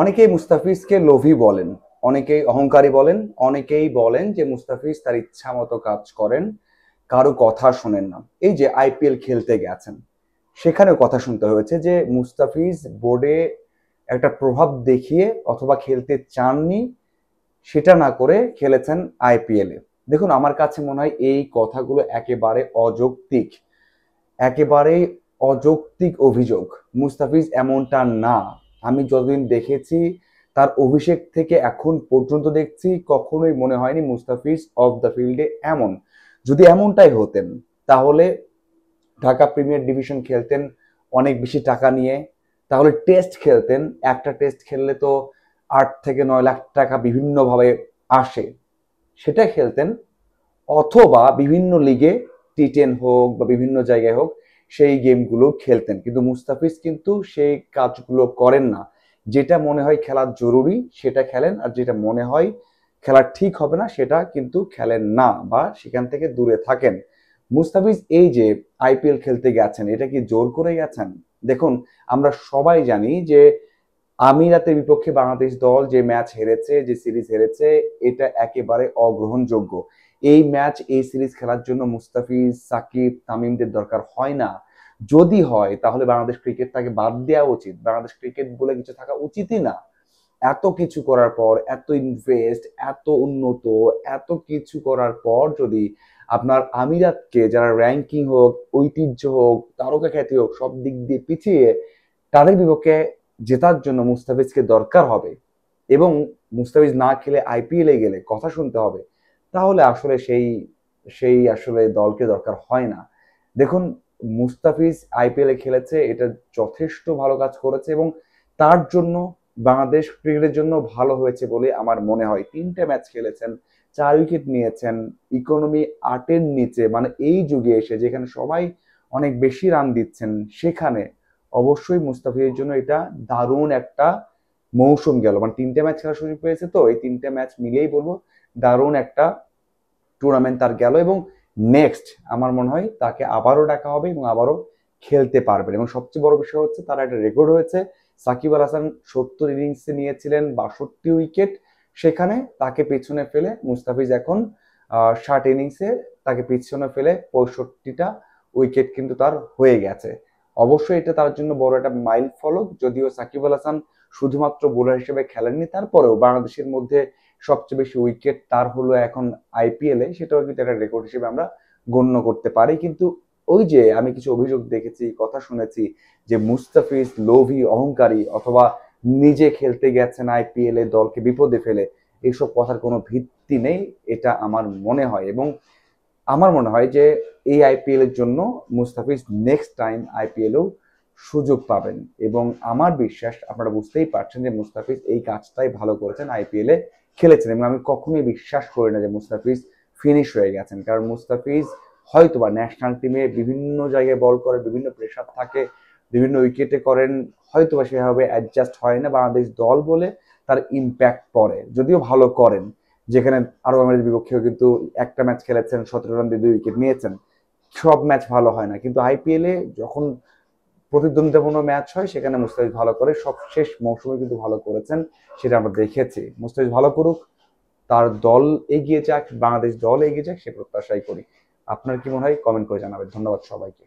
অনেকেই মুস্তাফিজকে লোভী বলেন, অনেকেই অহংকারী বলেন, অনেকেই বলেন যে মুস্তাফিজ তার ইচ্ছা মতো কাজ করেন, কারো কথা শোনেন না। এই যে আইপিএল খেলতে গেছেন, সেখানেও কথা শুনতে হয়েছে যে মুস্তাফিজ বোর্ডে একটা প্রভাব দেখিয়ে অথবা খেলতে চাননি, সেটা না করে খেলেছেন আইপিএলে। দেখুন, আমার কাছে মনে হয় এই কথাগুলো একেবারে অযৌক্তিক, একেবারেই অযৌক্তিক অভিযোগ। মুস্তাফিজ এমনটা না। আমি যতদিন দেখেছি তার অভিষেক থেকে এখন পর্যন্ত দেখছি, কখনোই মনে হয়নি মুস্তাফিজ অফ দ্য ফিল্ডে এমন। যদি এমনটাই হতেন তাহলে ঢাকা প্রিমিয়ার ডিভিশন খেলতেন অনেক বেশি টাকা নিয়ে, তাহলে টেস্ট খেলতেন। একটা টেস্ট খেললে তো 8 থেকে 9 লাখ টাকা বিভিন্নভাবে আসে, সেটা খেলতেন। অথবা বিভিন্ন লিগে, টি10 হোক বা বিভিন্ন জায়গায় হোক, সেই গেমগুলো খেলতেন। কিন্তু মুস্তাফিজ কিন্তু সেই কাজগুলো করেন না। যেটা মনে হয় খেলা জরুরি সেটা খেলেন, আর যেটা মনে হয় খেলা ঠিক হবে না সেটা কিন্তু খেলেন না, বা সেখান থেকে দূরে থাকেন। মুস্তাফিজ এই যে আইপিএল খেলতে গেছেন, এটা কি জোর করে গেছেন? দেখুন, আমরা সবাই জানি যে আমিরাতের বিপক্ষে বাংলাদেশ দল যে ম্যাচ হেরেছে, যে সিরিজ হেরেছে, এটা একেবারে অগ্রহণযোগ্য। এই ম্যাচ, এই সিরিজ খেলার জন্য মুস্তাফিজ, সাকিব, তামিমদের দরকার হয় না। যদি হয় তাহলে বাংলাদেশ ক্রিকেট তাকে বাদ দেওয়া উচিত। বাংলাদেশ ক্রিকেট বলে কিছু থাকা উচিতই না। এত কিছু করার পর, এত ইনভেস্ট, এত উন্নত, এত কিছু করার পর যদি আপনার আমিরাতকে, যারা র্যাঙ্কিং হোক, ঐতিহ্য হোক, তারকা খ্যাতি হোক, সব দিক দিয়ে পিছিয়ে, তাদের বিপক্ষে জেতার জন্য মুস্তাফিজকে দরকার হবে এবং মুস্তাফিজ না খেলে আইপিএলে গেলে কথা শুনতে হবে, তাহলে আসলে সেই সেই আসলে দলকে দরকার হয় না। দেখুন, মুস্তাফিজ আইপিএলে খেলেছে, এটা যথেষ্ট ভালো কাজ করেছে এবং তার জন্য, বাংলাদেশ ক্রিকেটের জন্য ভালো হয়েছে বলে আমার মনে হয়। 3টে ম্যাচ খেলেছেন, 4 উইকেট নিয়েছেন, ইকোনমি 8-এর নিচে, মানে এই যুগে এসে যেখানে সবাই অনেক বেশি রান দিচ্ছেন, সেখানে অবশ্যই মুস্তাফিজের জন্য এটা দারুণ একটা মৌসুম গেল। মানে 3টে ম্যাচ খেলার সুযোগ পেয়েছে, তো এই 3টে ম্যাচ মিলেই বলবো দারুণ একটা টুর্নামেন্ট তার গেল। এবং নেক্সট আমার মনে হয় তাকে আবারও ডাকা হবে এবং আবারও খেলতে পারবেন। এবং সবচেয়ে বড় বিষয় হচ্ছে তার একটা রেকর্ড হয়েছে। সাকিব আল হাসান 70 ইনিংসে নিয়েছিলেন 62 উইকেট, সেখানে তাকে পিছনে ফেলে মুস্তাফিজ এখন 60 ইনিংসে তাকে পিছনে ফেলে 65টা উইকেট কিন্তু তার হয়ে গেছে। অবশ্যই এটা তার জন্য বড় একটা মাইল ফলক। যদিও সাকিব আল হাসান শুধুমাত্র বোলার হিসেবে খেলেননি, তারপরেও বাংলাদেশের মধ্যে সবচেয়ে বেশি উইকেট তার হলো এখন আইপিএলে, সেটাও কিন্তু একটা রেকর্ড হিসেবে আমরা গণ্য করতে পারি। কিন্তু ওই যে আমি কিছু অভিযোগ দেখেছি, কথা শুনেছি যে মুস্তাফিজ লোভী, অহংকারী, অথবা নিজে খেলতে গেছেন আইপিএলে দলকে বিপদে ফেলে, এইসব কথার কোনো ভিত্তি নেই, এটা আমার মনে হয়। এবং আমার মনে হয় যে এই আইপিএল এর জন্য মুস্তাফিজ নেক্সট টাইম আইপিএলেও সুযোগ পাবেন। এবং আমার বিশ্বাস, আপনারা বুঝতেই পারছেন যে মুস্তাফিজ এই কাজটাই ভালো করেছেন, আইপিএলে খেলেছেন। এবং আমি কখনোই বিশ্বাস করি না যে মুস্তাফিজ ফিনিশ হয়ে গেছেন, কারণ মুস্তাফিজ হয়তোবা ন্যাশনাল টিমে বিভিন্ন জায়গায় বল করে, বিভিন্ন প্রেশার থাকে, বিভিন্ন উইকেটে করেন, হয়তোবা সেভাবে অ্যাডজাস্ট হয় না। বাংলাদেশ দল বলে তার ইম্প্যাক্ট পড়ে, যদিও ভালো করেন। যেখানে আরব আমিরাতের বিপক্ষেও কিন্তু একটা ম্যাচ খেলেছেন, 17 রান দিয়ে 2 উইকেট নিয়েছেন। সব ম্যাচ ভালো হয় না, কিন্তু আইপিএলে যখন প্রতিদ্বন্দ্বিতাপূর্ণ ম্যাচ হয় সেখানে মুস্তাফিজ ভালো করে। সব শেষ মৌসুমে কিন্তু ভালো করেছেন, সেটা আমরা দেখেছি। মুস্তাফিজ ভালো করুক, তার দল এগিয়ে যাক, বাংলাদেশ দল এগিয়ে যাক, সে প্রত্যাশাই করি। আপনার কি মনে হয়? কমেন্ট করে জানাবেন। ধন্যবাদ সবাইকে।